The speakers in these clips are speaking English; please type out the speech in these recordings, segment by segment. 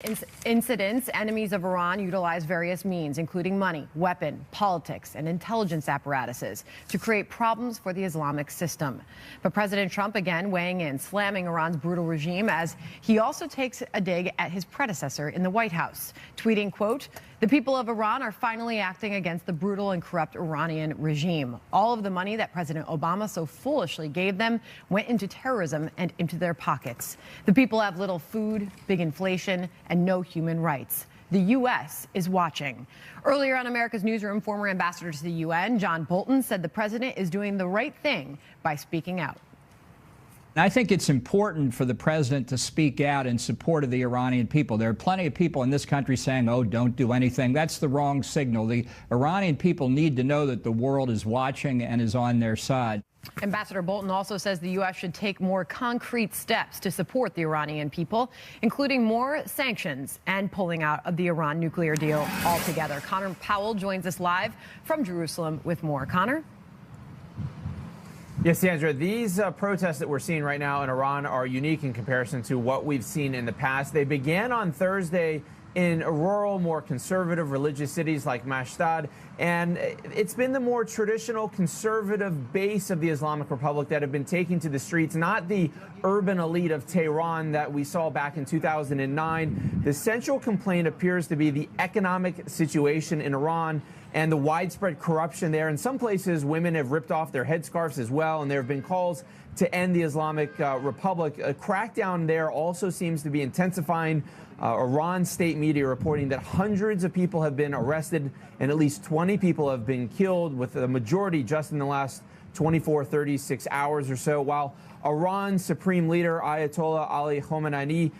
Incidents, enemies of Iran utilize various means, including money, weapon, politics, and intelligence apparatuses to create problems for the Islamic system. But President Trump again weighing in, slamming Iran's brutal regime as he also takes a dig at his predecessor in the White House, tweeting, quote, "The people of Iran are finally acting against the brutal and corrupt Iranian regime. All of the money that President Obama so foolishly gave them went into terrorism and into their pockets. The people have little food, big inflation, and no human rights. The U.S. is watching." Earlier on America's Newsroom, former ambassador to the UN, John Bolton, said the president is doing the right thing by speaking out. I think it's important for the president to speak out in support of the Iranian people. There are plenty of people in this country saying, oh, don't do anything. That's the wrong signal. The Iranian people need to know that the world is watching and is on their side. Ambassador Bolton also says the U.S. should take more concrete steps to support the Iranian people, including more sanctions and pulling out of the Iran nuclear deal altogether. Connor Powell joins us live from Jerusalem with more. Connor? Yes, Sandra, these protests that we're seeing right now in Iran are unique in comparison to what we've seen in the past. They began on Thursday in rural, more conservative religious cities like Mashtad, and it's been the more traditional conservative base of the Islamic Republic that have been taking to the streets, not the urban elite of Tehran that we saw back in 2009. The central complaint appears to be the economic situation in Iran and the widespread corruption there. In some places, women have ripped off their headscarves as well, and there have been calls to end the Islamic Republic. A crackdown there also seems to be intensifying. Iran state media reporting that hundreds of people have been arrested and at least 20 people have been killed, with the majority just in the last 36 hours or so, while Iran's supreme leader, Ayatollah Ali Khamenei,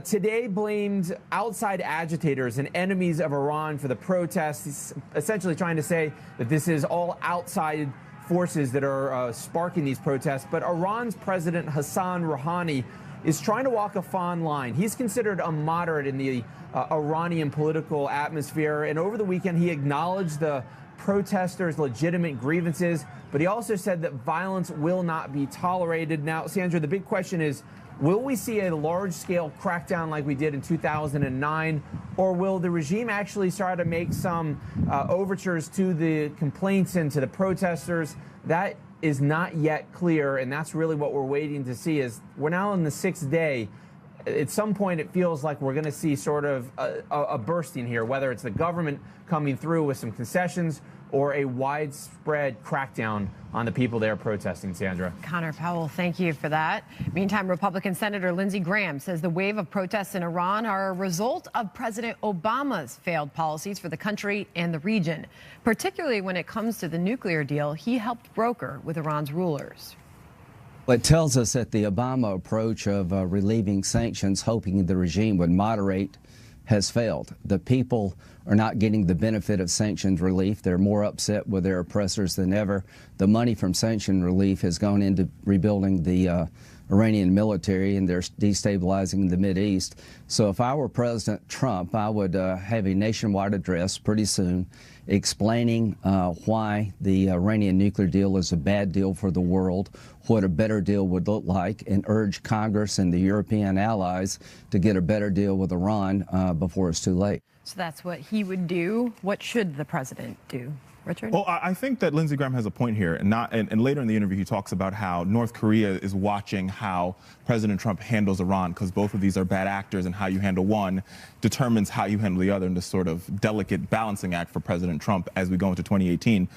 today blamed outside agitators and enemies of Iran for the protests. He's essentially trying to say that this is all outside forces that are sparking these protests. But Iran's President Hassan Rouhani is trying to walk a fine line. He's considered a moderate in the Iranian political atmosphere. And over the weekend, he acknowledged the protesters' legitimate grievances, but he also said that violence will not be tolerated. Now, Sandra, the big question is, will we see a large-scale crackdown like we did in 2009, or will the regime actually start to make some overtures to the complaints and to the protesters? That is not yet clear, and that's really what we're waiting to see. Is we're now in the 6th day. At some point, it feels like we're going to see sort of a bursting here, whether it's the government coming through with some concessions or a widespread crackdown on the people there protesting, Sandra. Connor Powell, thank you for that. Meantime, Republican Senator Lindsey Graham says the wave of protests in Iran are a result of President Obama's failed policies for the country and the region, particularly when it comes to the nuclear deal he helped broker with Iran's rulers. Well, it tells us that the Obama approach of relieving sanctions, hoping the regime would moderate, has failed. The people are not getting the benefit of sanctions relief. They're more upset with their oppressors than ever. The money from sanction relief has gone into rebuilding the Iranian military, and they're destabilizing the Mideast. So if I were President Trump, I would have a nationwide address pretty soon explaining why the Iranian nuclear deal is a bad deal for the world, what a better deal would look like, and urge Congress and the European allies to get a better deal with Iran before it's too late. So that's what he would do. What should the president do? Richard? Well, I think that Lindsey Graham has a point here, and later in the interview he talks about how North Korea is watching how President Trump handles Iran, because both of these are bad actors, and how you handle one determines how you handle the other in this sort of delicate balancing act for President Trump as we go into 2018.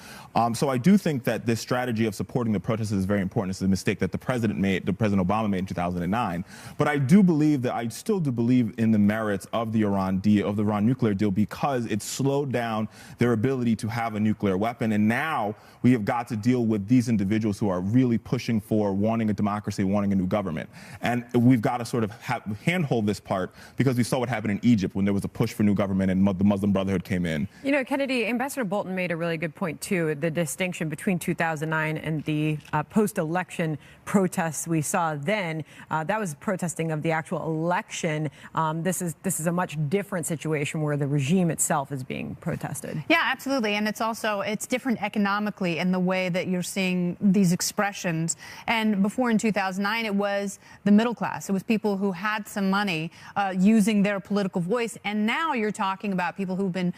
So I do think that this strategy of supporting the protesters is very important. It's a mistake that President Obama made in 2009. But I still do believe in the merits of the Iran deal, of the Iran nuclear deal, because it slowed down their ability to have a nuclear weapon. And now we have got to deal with these individuals who are really pushing for wanting a democracy, wanting a new government. And we've got to sort of handhold this part, because we saw what happened in Egypt when there was a push for new government and the Muslim Brotherhood came in. You know, Kennedy, Ambassador Bolton made a really good point, too, the distinction between 2009 and the post-election protests we saw then. That was protesting of the actual election. This is a much different situation where the regime itself is being protested. Yeah, absolutely. And it's also also, it's different economically in the way that you're seeing these expressions. And before in 2009, it was the middle class. It was people who had some money using their political voice. And now you're talking about people who've been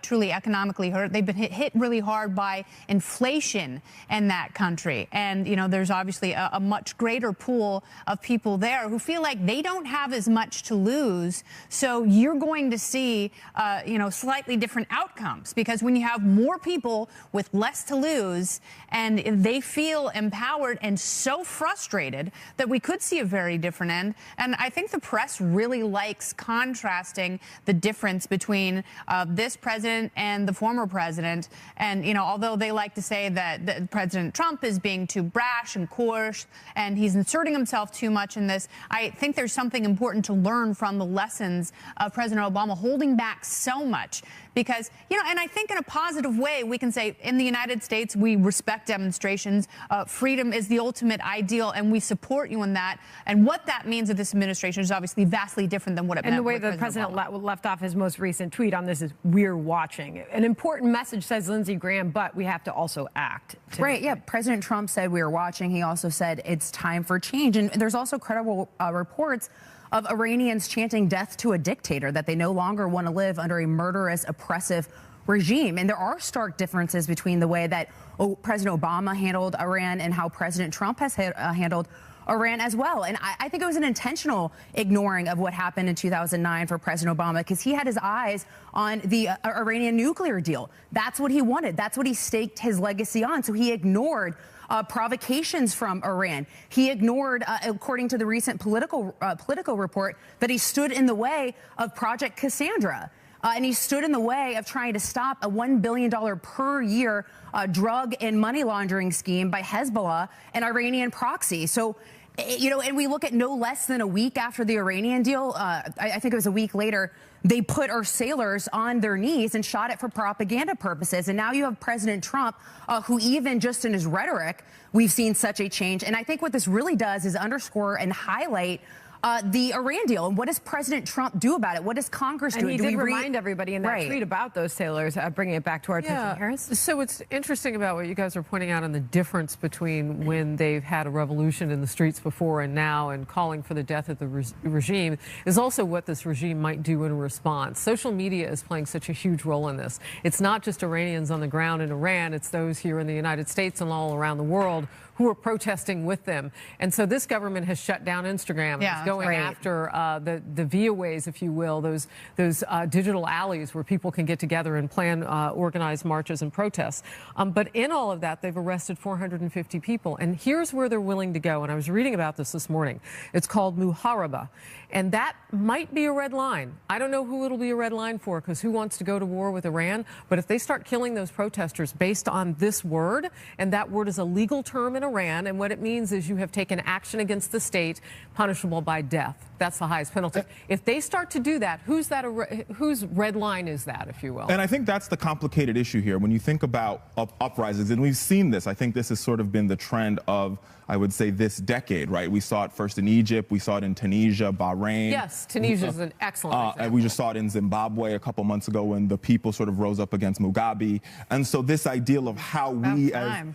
truly economically hurt. They've been hit really hard by inflation in that country. And, you know, there's obviously a much greater pool of people there who feel like they don't have as much to lose. So you're going to see, you know, slightly different outcomes, because when you have more people with less to lose and they feel empowered and so frustrated, that we could see a very different end. And I think the press really likes contrasting the difference between this president and the former president. And, you know, although they like to say that President Trump is being too brash and coarse and he's inserting himself too much in this, I think there's something important to learn from the lessons of President Obama holding back so much. Because, you know, and I think in a positive way, we can say in the United States, we respect demonstrations. Freedom is the ultimate ideal, and we support you in that. And what that means of this administration is obviously vastly different than what it meant. And the way the president left off his most recent tweet on this is, "We're watching." An important message, says Lindsey Graham, but we have to also act. Right, yeah. President Trump said we are watching. He also said it's time for change. And there's also credible reports of Iranians chanting death to a dictator, that they no longer want to live under a murderous, oppressive regime. And there are stark differences between the way that President Obama handled Iran and how President Trump has handled Iran as well. And I think it was an intentional ignoring of what happened in 2009 for President Obama, because he had his eyes on the Iranian nuclear deal. That's what he wanted. That's what he staked his legacy on. So he ignored provocations from Iran. He ignored, according to the recent Politico report, that he stood in the way of Project Cassandra. And he stood in the way of trying to stop a $1 billion per year drug and money laundering scheme by Hezbollah, an Iranian proxy. So, you know, and we look at no less than a week after the Iranian deal, I think it was a week later, they put our sailors on their knees and shot it for propaganda purposes. And now you have President Trump, who even just in his rhetoric, we've seen such a change. And I think what this really does is underscore and highlight the Iran deal. And what does President Trump do about it? What does Congress do? And he did remind everybody in that tweet about those sailors, bringing it back to our attention. Harris? So what's interesting about what you guys are pointing out and the difference between when they've had a revolution in the streets before and now, and calling for the death of the regime, is also what this regime might do in response. Social media is playing such a huge role in this. It's not just Iranians on the ground in Iran, it's those here in the United States and all around the world who are protesting with them. And so this government has shut down Instagram. Yeah, it's going after the via ways, if you will, those digital alleys where people can get together and plan organized marches and protests. But in all of that, they've arrested 450 people. And here's where they're willing to go. And I was reading about this morning. It's called Muharaba. And that might be a red line. I don't know who it'll be a red line for, because who wants to go to war with Iran? But if they start killing those protesters based on this word, and that word is a legal term in Iran, and what it means is you have taken action against the state, punishable by death. That's the highest penalty. If they start to do that, whose red line is that, if you will? And I think that's the complicated issue here. When you think about uprisings, and we've seen this, I think this has sort of been the trend of, I would say, this decade, right? We saw it first in Egypt, we saw it in Tunisia, Bahrain. Yes, Tunisia is an excellent example. And we just saw it in Zimbabwe a couple months ago when the people sort of rose up against Mugabe. And so this ideal of how we as...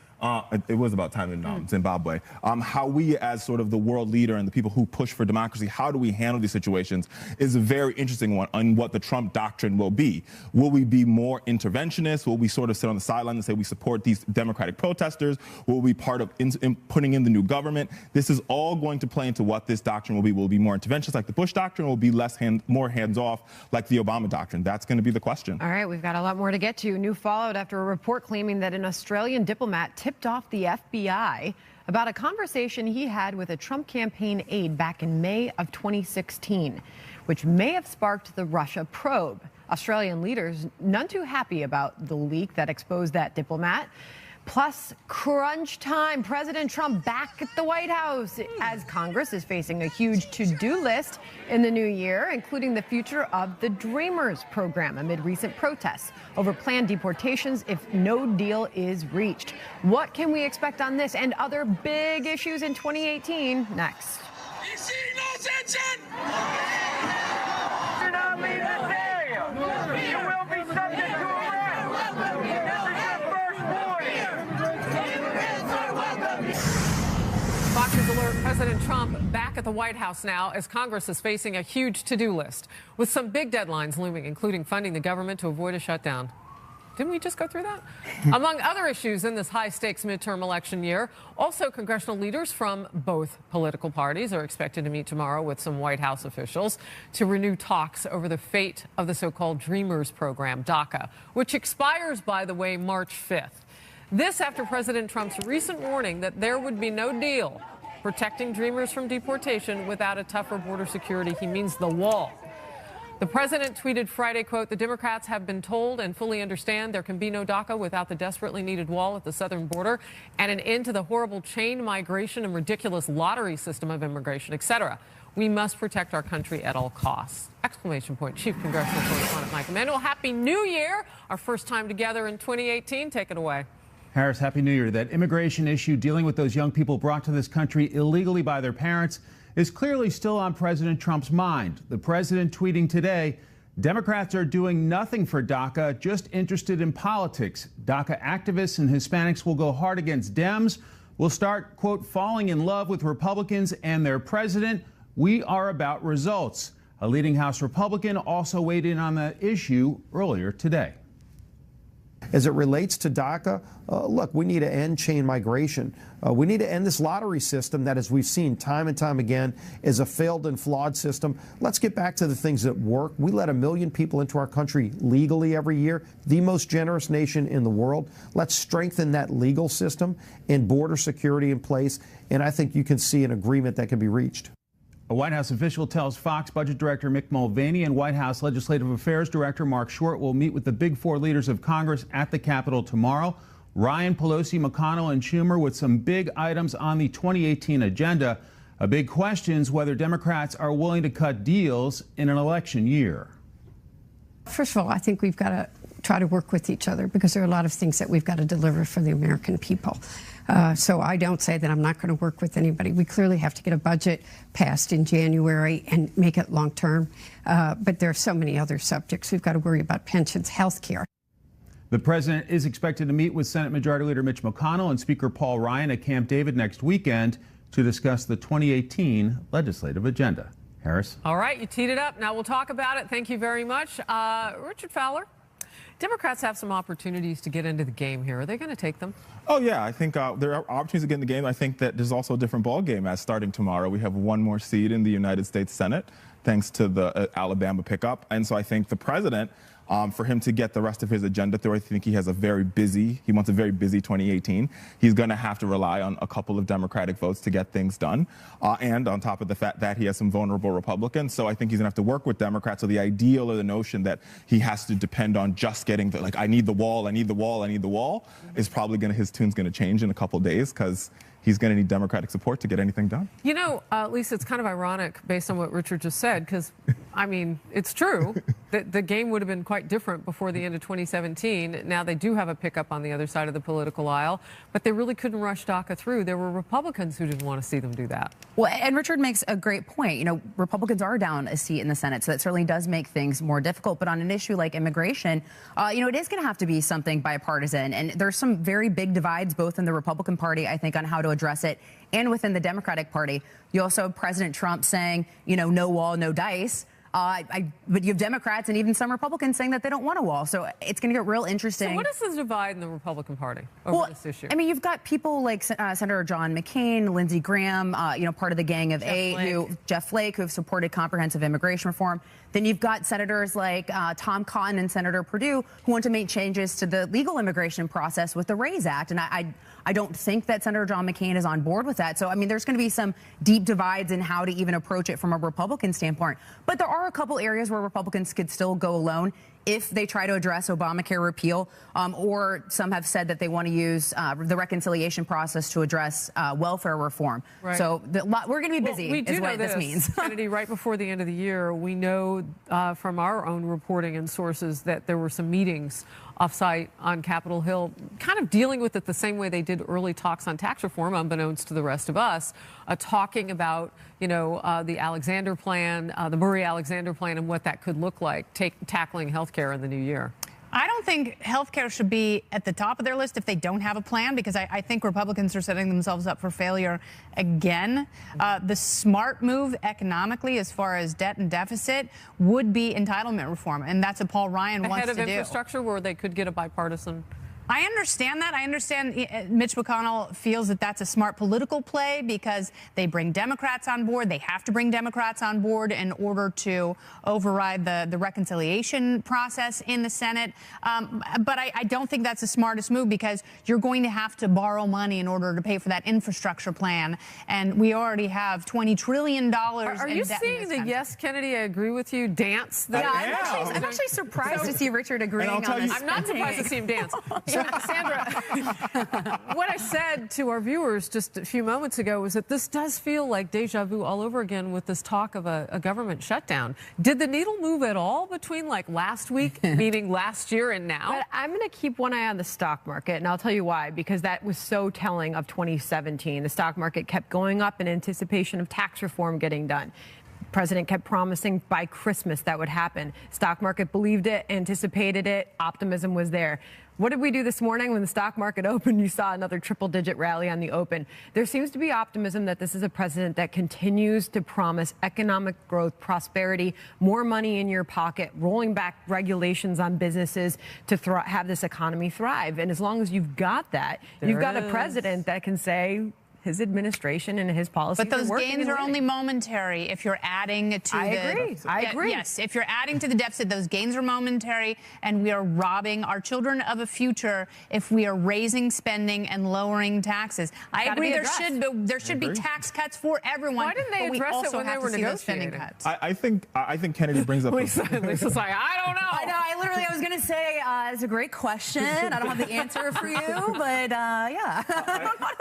it was about time in Zimbabwe. How we as sort of the world leader and the people who push for democracy, how do we handle these situations is a very interesting one on what the Trump doctrine will be. Will we be more interventionist? Will we sort of sit on the sideline and say we support these democratic protesters? Will we be part of putting in the new government? This is all going to play into what this doctrine will be. Will it be more interventionist like the Bush doctrine, or will it be more hands-off like the Obama doctrine? That's going to be the question. All right, we've got a lot more to get to. New fallout after a report claiming that an Australian diplomat tipped off the FBI about a conversation he had with a Trump campaign aide back in May of 2016, which may have sparked the Russia probe. Australian leaders none too happy about the leak that exposed that diplomat. Plus, crunch time. President Trump back at the White House as Congress is facing a huge to-do list in the new year, including the future of the Dreamers program amid recent protests over planned deportations if no deal is reached. What can we expect on this and other big issues in 2018? Next. You see no attention? Do not leave this area. You will be subject to arrest. President Trump back at the White House now as Congress is facing a huge to-do list with some big deadlines looming, including funding the government to avoid a shutdown. Didn't we just go through that? Among other issues in this high-stakes midterm election year, also congressional leaders from both political parties are expected to meet tomorrow with some White House officials to renew talks over the fate of the so-called Dreamers program, DACA, which expires, by the way, March 5th. This after President Trump's recent warning that there would be no deal protecting Dreamers from deportation without a tougher border security. He means the wall. The president tweeted Friday, quote, "The Democrats have been told and fully understand there can be no DACA without the desperately needed wall at the southern border and an end to the horrible chain migration and ridiculous lottery system of immigration, etc. We must protect our country at all costs." Exclamation point. Chief Congressional Correspondent Mike Emanuel. Happy New Year. Our first time together in 2018. Take it away. Harris, Happy New Year. That immigration issue dealing with those young people brought to this country illegally by their parents is clearly still on President Trump's mind. The president tweeting today, Democrats are doing nothing for DACA, just interested in politics. DACA activists and Hispanics will go hard against Dems. We'll start, quote, falling in love with Republicans and their president. We are about results. A leading House Republican also weighed in on the issue earlier today. As it relates to DACA, look, we need to end chain migration. We need to end this lottery system that, as we've seen time and time again, is a failed and flawed system. Let's get back to the things that work. We let 1 million people into our country legally every year, the most generous nation in the world. Let's strengthen that legal system and border security in place, and I think you can see an agreement that can be reached. A White House official tells Fox Budget Director Mick Mulvaney and White House Legislative Affairs Director Mark Short will meet with the big four leaders of Congress at the Capitol tomorrow. Ryan, Pelosi, McConnell, and Schumer with some big items on the 2018 agenda. A big question is whether Democrats are willing to cut deals in an election year. First of all, I think we've got to try to work with each other because there are a lot of things that we've got to deliver for the American people. So I don't say that I'm not going to work with anybody. We clearly have to get a budget passed in January and make it long term. But there are so many other subjects. We've got to worry about pensions, health care. The president is expected to meet with Senate Majority Leader Mitch McConnell and Speaker Paul Ryan at Camp David next weekend to discuss the 2018 legislative agenda. Harris. All right, you teed it up. Now we'll talk about it. Thank you very much. Richard Fowler. Democrats have some opportunities to get into the game here. Are they going to take them? Oh, yeah. I think there are opportunities to get in the game. I think that there's also a different ball game as starting tomorrow. We have one more seat in the United States Senate thanks to the Alabama pickup. And so I think the president, for him to get the rest of his agenda through, I think he wants a very busy 2018. He's going to have to rely on a couple of Democratic votes to get things done. And on top of the fact that he has some vulnerable Republicans. So I think he's going to have to work with Democrats. So the ideal or the notion that he has to depend on just getting the, like, I need the wall, I need the wall, I need the wall, is probably his tune's going to change in a couple of days because he's going to need Democratic support to get anything done. You know, Lisa, it's kind of ironic based on what Richard just said, because, I mean, it's true that the game would have been quite different before the end of 2017. Now they do have a pickup on the other side of the political aisle, but they really couldn't rush DACA through. There were Republicans who didn't want to see them do that. Well, and Richard makes a great point. You know, Republicans are down a seat in the Senate, so that certainly does make things more difficult. But on an issue like immigration, you know, it is going to have to be something bipartisan. And there's some very big divides, both in the Republican Party, I think, on how to address it, and within the Democratic Party. You also have President Trump saying, you know, no wall, no dice. But you have Democrats and even some Republicans saying that they don't want a wall. So it's going to get real interesting. So what is the divide in the Republican Party over this issue? I mean, you've got people like Senator John McCain, Lindsey Graham, you know, part of the Gang of Eight, Jeff Flake, who have supported comprehensive immigration reform. Then you've got senators like Tom Cotton and Senator Perdue who want to make changes to the legal immigration process with the RAISE Act. And I don't think that Senator John McCain is on board with that. So, I mean, there's going to be some deep divides in how to even approach it from a Republican standpoint. But there are a couple areas where Republicans could still go alone if they try to address Obamacare repeal, or some have said that they want to use the reconciliation process to address welfare reform. Right. So we're going to be busy, is what this means. Kennedy, right before the end of the year, we know from our own reporting and sources that there were some meetings offsite on Capitol Hill, kind of dealing with it the same way they did early talks on tax reform, unbeknownst to the rest of us, talking about, you know, the Alexander plan, the Murray-Alexander plan, and what that could look like, tackling health care in the new year. I don't don't think health care should be at the top of their list if they don't have a plan, because I think Republicans are setting themselves up for failure again. The smart move economically, as far as debt and deficit, would be entitlement reform, and that's what Paul Ryan wants to do. Ahead of infrastructure, where they could get a bipartisan. I understand that. I understand Mitch McConnell feels that that's a smart political play because they bring Democrats on board. They have to bring Democrats on board in order to override the reconciliation process in the Senate. But I don't think that's the smartest move, because you're going to have to borrow money in order to pay for that infrastructure plan. And we already have $20 trillion Are you seeing the yes, Kennedy, I agree with you dance? I'm actually surprised to see Richard agreeing on this. I'm not surprised to see him dance. Sandra, what I said to our viewers just a few moments ago was that this does feel like deja vu all over again with this talk of a government shutdown. Did the needle move at all between like last week, meaning last year, and now? But I'm going to keep one eye on the stock market, and I'll tell you why, because that was so telling of 2017. The stock market kept going up in anticipation of tax reform getting done. The president kept promising by Christmas that would happen. Stock market believed it, anticipated it, optimism was there. What did we do this morning when the stock market opened? You saw another triple-digit rally on the open. There seems to be optimism that this is a president that continues to promise economic growth, prosperity, more money in your pocket, rolling back regulations on businesses to have this economy thrive. And as long as you've got that, you've got a president that can say his administration and his policies. But those gains are only momentary if you're adding to I agree. Yes, if you're adding to the deficit, those gains are momentary, and we are robbing our children of a future if we are raising spending and lowering taxes. I agree there should be tax cuts for everyone. Why didn't they address it when they were negotiating? I think Kennedy brings up. Lisa's like, I don't know. I know. I was going to say it's a great question. I don't have the answer for you, but yeah.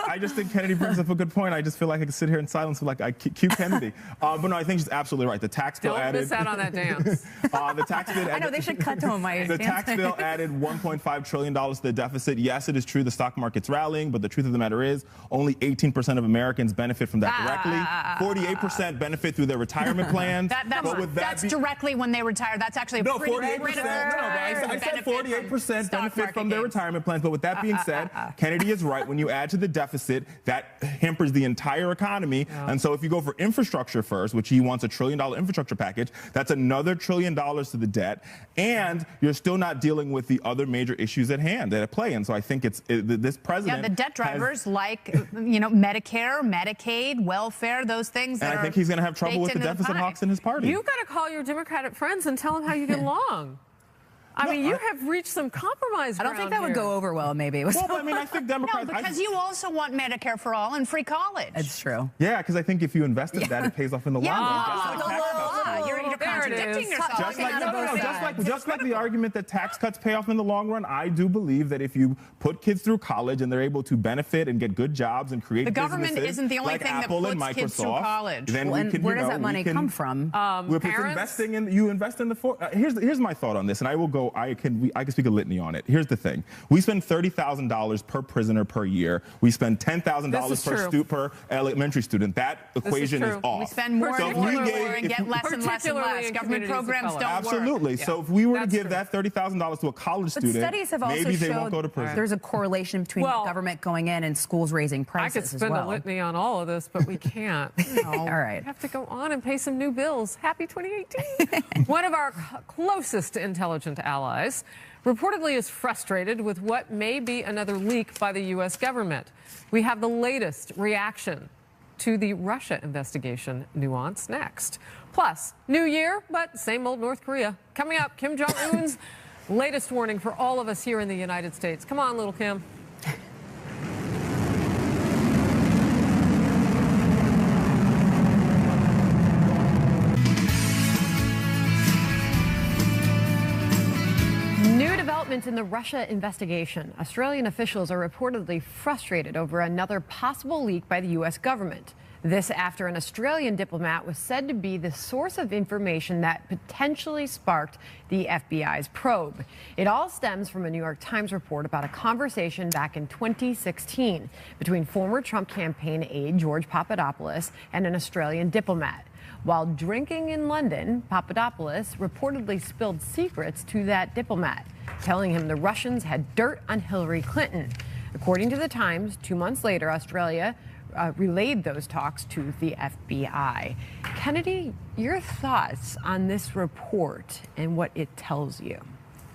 I just think Kennedy brings up a good point. I just feel like I could sit here in silence like I cue Kennedy. But no, I think she's absolutely right. The tax bill added. Don't miss out on that dance. The tax bill. I know they should cut to my. The tax bill added $1.5 trillion to the deficit. Yes, it is true the stock market's rallying, but the truth of the matter is only 18% of Americans benefit from that directly. 48% benefit through their retirement plans. That's directly when they retire. That's actually a pretty 48%. I said 48% benefit from their retirement plans. But with that being said, Kennedy is right. When you add to the deficit, that hampers the entire economy. And so if you go for infrastructure first, which he wants $1 trillion infrastructure package, that's another $1 trillion to the debt. And you're still not dealing with the other major issues at hand at play. And so I think this president. Yeah, the debt drivers like, Medicare, Medicaid, welfare, those things. And I think he's going to have trouble with the deficit hawks in his party. You've got to call your Democratic friends and tell them how you get along. I mean, you have reached some compromise. I don't think that would go over well, maybe. Well, I mean, I think Democrats. No, because you also want Medicare for all and free college. It's true. Yeah, because I think if you invest in that, it pays off in the long run. You're contradicting yourself. Just like the argument that tax cuts pay off in the long run, I do believe that if you put kids through college and they're able to benefit and get good jobs and create businesses, the government isn't the only like thing Apple that and puts kids through Microsoft, college. then where does that money come from? Investing in you invest in the. Here's my thought on this, and I will go. I can speak a litany on it. Here's the thing: we spend $30,000 per prisoner per year. We spend $10,000 per elementary student. That equation is off. We spend more and get less and less and less. Government programs don't Absolutely. work. So if we were to give that $30,000 to a college student, studies have also maybe they showed won't go to prison. There's a correlation between the government going in and schools raising prices I could spend a litany on all of this, but we can't. All right. We have to go on and pay some new bills. Happy 2018. One of our closest intelligent allies reportedly is frustrated with what may be another leak by the U.S. government. We have the latest reaction to the Russia investigation nuance next. Plus, new year, but same old North Korea. Coming up, Kim Jong-un's latest warning for all of us here in the United States. Come on, little Kim. New developments in the Russia investigation. Australian officials are reportedly frustrated over another possible leak by the U.S. government. This after an Australian diplomat was said to be the source of information that potentially sparked the FBI's probe. It all stems from a New York Times report about a conversation back in 2016 between former Trump campaign aide George Papadopoulos and an Australian diplomat. While drinking in London, Papadopoulos reportedly spilled secrets to that diplomat, telling him the Russians had dirt on Hillary Clinton. According to the Times, 2 months later, Australia relayed those talks to the FBI. Kennedy, your thoughts on this report and what it tells you?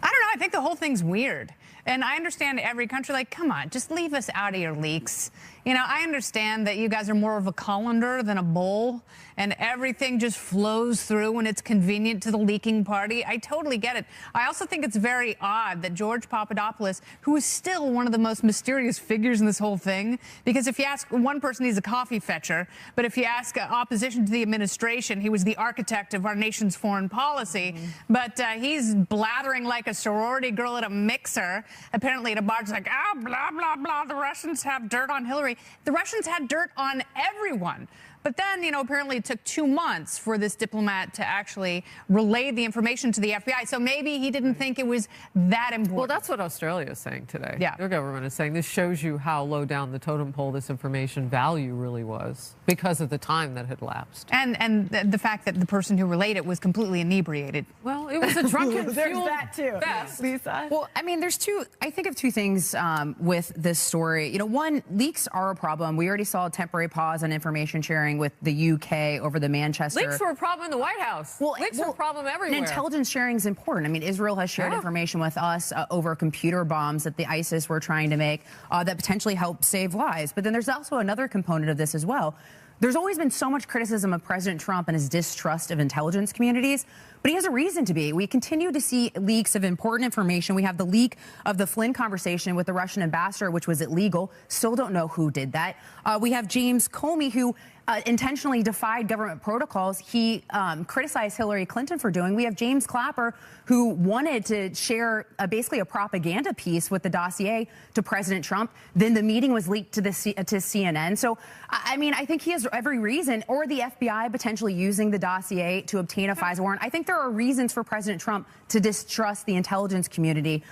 I don't know. I think the whole thing's weird. And I understand every country, like, come on, just leave us out of your leaks. You know, I understand that you guys are more of a colander than a bowl, and everything just flows through when it's convenient to the leaking party. I totally get it. I also think it's very odd that George Papadopoulos, who is still one of the most mysterious figures in this whole thing, because if you ask one person, he's a coffee fetcher, but if you ask opposition to the administration, he was the architect of our nation's foreign policy. But he's blathering like a sorority girl at a mixer. Apparently at a bar, just like, blah, blah, blah, the Russians have dirt on Hillary. The Russians had dirt on everyone. But then, you know, apparently it took 2 months for this diplomat to actually relay the information to the FBI. So maybe he didn't think it was that important. Well, that's what Australia is saying today. Yeah. Their government is saying this shows you how low down the totem pole this information value really was because of the time that had lapsed. And the fact that the person who relayed it was completely inebriated. Well, it was a drunken There's that too. fest. Lisa? Well, I mean, I think of two things with this story. You know, one, leaks are a problem. We already saw a temporary pause on information sharing with the UK over the Manchester. Leaks were a problem in the White House. Leaks are a problem everywhere. And intelligence sharing is important. I mean, Israel has shared information with us over computer bombs that the ISIS were trying to make that potentially helped save lives. But then there's also another component of this as well. There's always been so much criticism of President Trump and his distrust of intelligence communities, but he has a reason to be. We continue to see leaks of important information. We have the leak of the Flynn conversation with the Russian ambassador, which was illegal. Still don't know who did that. We have James Comey, who intentionally defied government protocols. He criticized Hillary Clinton for doing. We have James Clapper, who wanted to share basically a propaganda piece with the dossier to President Trump. Then the meeting was leaked to CNN. So, I mean, I think he has every reason, or the FBI potentially using the dossier to obtain a FISA warrant. I think there are reasons for President Trump to distrust the intelligence community.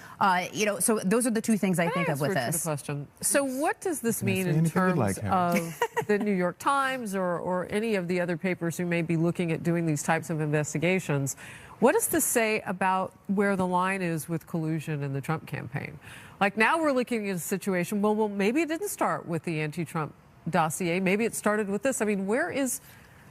You know, so those are the two things I think of with this. Question. So what does this mean in terms of the New York Times or any of the other papers who may be looking at doing these types of investigations? What does this say about where the line is with collusion in the Trump campaign? Like, now we're looking at a situation, well, maybe it didn't start with the anti-Trump dossier. Maybe it started with this. I mean, where is...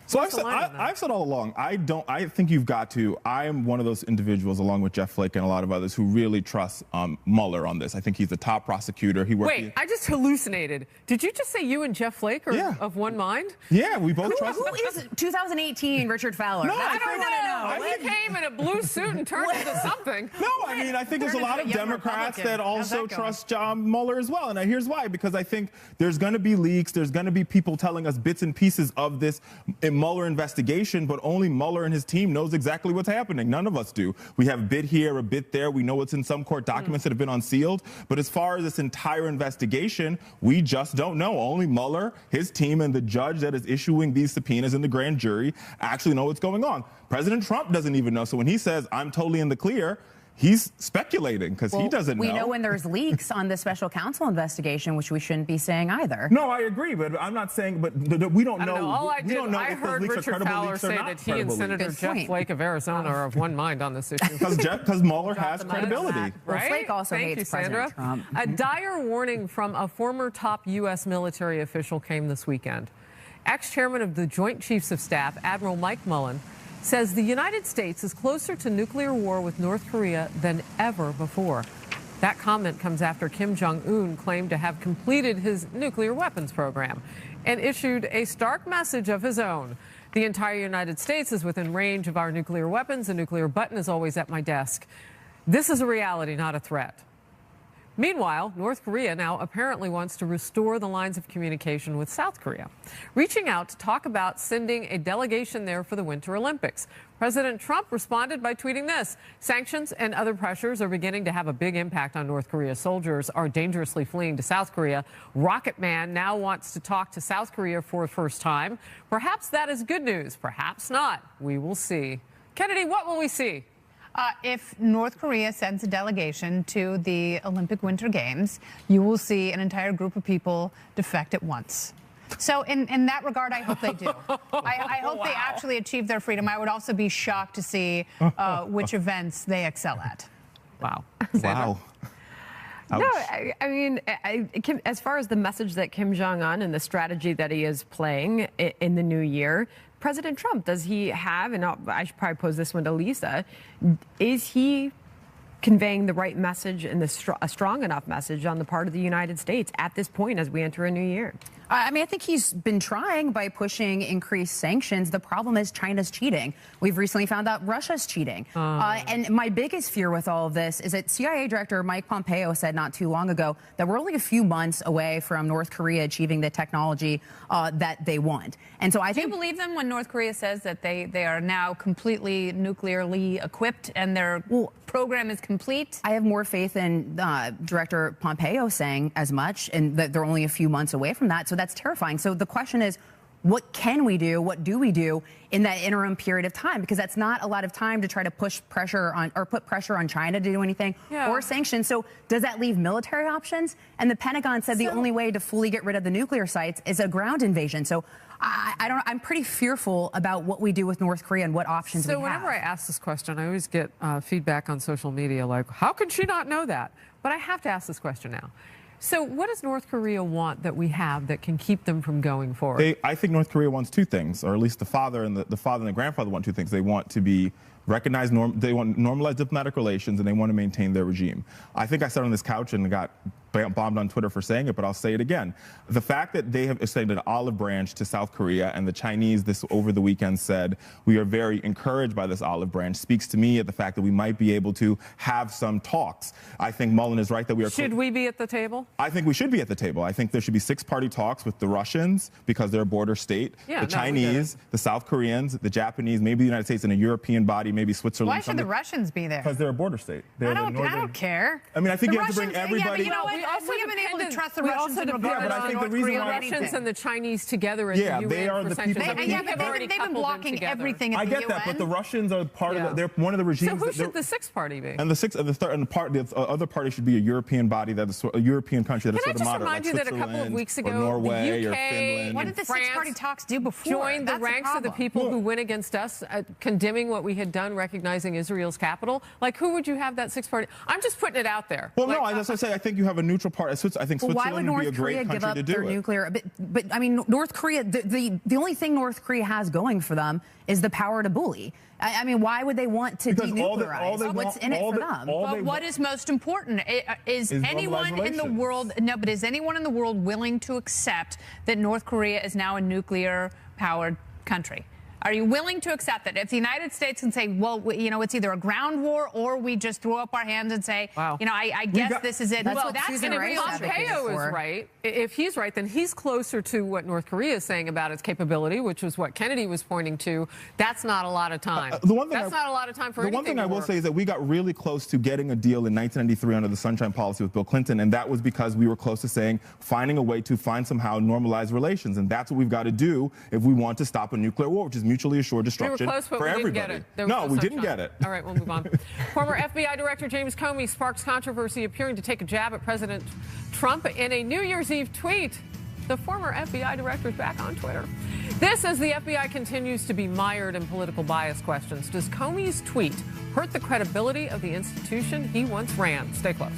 So I've said all along, I think you've got to. I am one of those individuals, along with Jeff Flake and a lot of others, who really trust Mueller on this. I think he's the top prosecutor. Wait, I just hallucinated. Did you just say you and Jeff Flake are of one mind? Yeah, we both trust. Who is 2018 Richard Fowler? No, I don't know. He came in a blue suit and turned into something. No, I mean, I think there's a lot of Democrats that also trust Mueller as well. And here's why. Because I think there's going to be leaks. There's going to be people telling us bits and pieces of this Mueller investigation, but only Mueller and his team knows exactly what's happening. None of us do. We have a bit here, a bit there. We know what's in some court documents that have been unsealed. But as far as this entire investigation, we just don't know. Only Mueller, his team, and the judge that is issuing these subpoenas in the grand jury actually know what's going on. President Trump doesn't even know. So when he says, I'm totally in the clear, he's speculating because he doesn't know. We know when there's leaks on the special counsel investigation, which we shouldn't be saying either. No, I agree, but I'm not saying, but we don't know. All I we don't know I if heard those leaks Richard are credible Fowler leaks or say not that he and Senator Jeff Flake of Arizona are of one mind on this issue. Because Mueller has credibility. Right? Well, Flake also hates President Trump. A dire warning from a former top U.S. military official came this weekend. Ex-chairman of the Joint Chiefs of Staff, Admiral Mike Mullen, says the United States is closer to nuclear war with North Korea than ever before. That comment comes after Kim Jong-un claimed to have completed his nuclear weapons program and issued a stark message of his own. The entire United States is within range of our nuclear weapons. The nuclear button is always at my desk. This is a reality, not a threat. Meanwhile, North Korea now apparently wants to restore the lines of communication with South Korea, reaching out to talk about sending a delegation there for the Winter Olympics. President Trump responded by tweeting this: sanctions and other pressures are beginning to have a big impact on North Korea. Soldiers are dangerously fleeing to South Korea. Rocket Man now wants to talk to South Korea for the first time. Perhaps that is good news. Perhaps not. We will see. Kennedy, what will we see? If North Korea sends a delegation to the Olympic Winter Games, you will see an entire group of people defect at once. So in that regard, I hope they do. I hope they actually achieve their freedom. I would also be shocked to see which events they excel at. Wow. Wow. No, I mean, as far as the message that Kim Jong-un and the strategy that he is playing in the new year, President Trump, does he have, and I should probably pose this one to Lisa, is he conveying the right message and a strong enough message on the part of the United States at this point as we enter a new year? I mean, I think he's been trying by pushing increased sanctions. The problem is China's cheating. We've recently found out Russia's cheating. And my biggest fear with all of this is that CIA Director Mike Pompeo said not too long ago that we're only a few months away from North Korea achieving the technology that they want. And so I think... Do you believe them when North Korea says that they are now completely nuclearly equipped and their program is complete? I have more faith in Director Pompeo saying as much, and that they're only a few months away from that. So that's terrifying. So the question is, what can we do? What do we do in that interim period of time? Because that's not a lot of time to try to push pressure on or put pressure on China to do anything or sanctions. So does that leave military options? And the Pentagon said the only way to fully get rid of the nuclear sites is a ground invasion. So I'm pretty fearful about what we do with North Korea and what options we have. So whenever I ask this question, I always get feedback on social media like, how could she not know that? But I have to ask this question now. So what does North Korea want that we have that can keep them from going forward? I think North Korea wants two things, or at least the father and the grandfather want two things. They want to be recognized, they want normalized diplomatic relations, and they want to maintain their regime. I think I sat on this couch and got bombed on Twitter for saying it, but I'll say it again. The fact that they have extended an olive branch to South Korea, and the Chinese over the weekend said we are very encouraged by this olive branch, speaks to me at the fact that we might be able to have some talks. I think Mullen is right that we are... Should we be at the table? I think we should be at the table. I think there should be six-party talks with the Russians because they're a border state, the Chinese, the South Koreans, the Japanese, maybe the United States, and a European body, maybe Switzerland. Why should the Russians be there? Because they're a border state. I don't care. I mean, I think you have to bring everybody... Yeah, but you know what? We haven't been able to trust the Russians in regard to North Korea. The Russians and the Chinese together in the UN they are the people. They've been blocking everything at the UN. I get that, but the Russians are part of it. They're one of the regimes. So who should the sixth party be? And the other party should be a European body, a European country that is sort of moderate. Can I just remind you that a couple of weeks ago, Norway, the UK, or Finland, what did the six-party talks do before? Joined the ranks of the people who went against us, condemning what we had done, recognizing Israel's capital. Like, who would you have that six-party? I'm just putting it out there. Well, no, as I say, I think you have a neutral party. I think Switzerland would be a great country to do it. Nuclear, but I mean, North Korea, the only thing North Korea has going is the power to bully. I mean, why would they want to denuclearize? What's in it for them? But what is most important is anyone in the world? No, but is anyone in the world willing to accept that North Korea is now a nuclear-powered country? Are you willing to accept that? If the United States can say, well, you know, it's either a ground war or we just throw up our hands and say, you know, I guess this is it. Well, that's going to be Pompeo is right. If he's right, then he's closer to what North Korea is saying about its capability, which was what Kennedy was pointing to. That's not a lot of time. That's not a lot of time for anything. The one thing I will say is that we got really close to getting a deal in 1993 under the Sunshine Policy with Bill Clinton, and that was because we were close to saying finding a way to somehow normalize relations, and that's what we've got to do if we want to stop a nuclear war, which is mutually assured destruction for everybody. No, we didn't get it. All right, we'll move on. Former FBI Director James Comey sparks controversy, appearing to take a jab at President Trump in a New Year's Eve tweet. The former FBI director is back on Twitter. This as the FBI continues to be mired in political bias questions. Does Comey's tweet hurt the credibility of the institution he once ran? Stay close.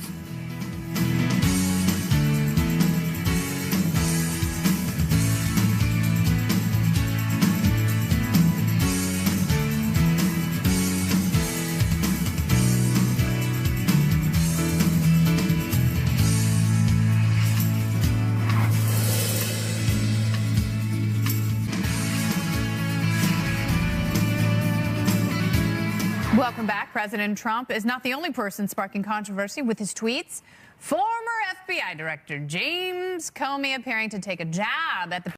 Welcome back. President Trump is not the only person sparking controversy with his tweets. Former FBI Director James Comey appearing to take a jab at the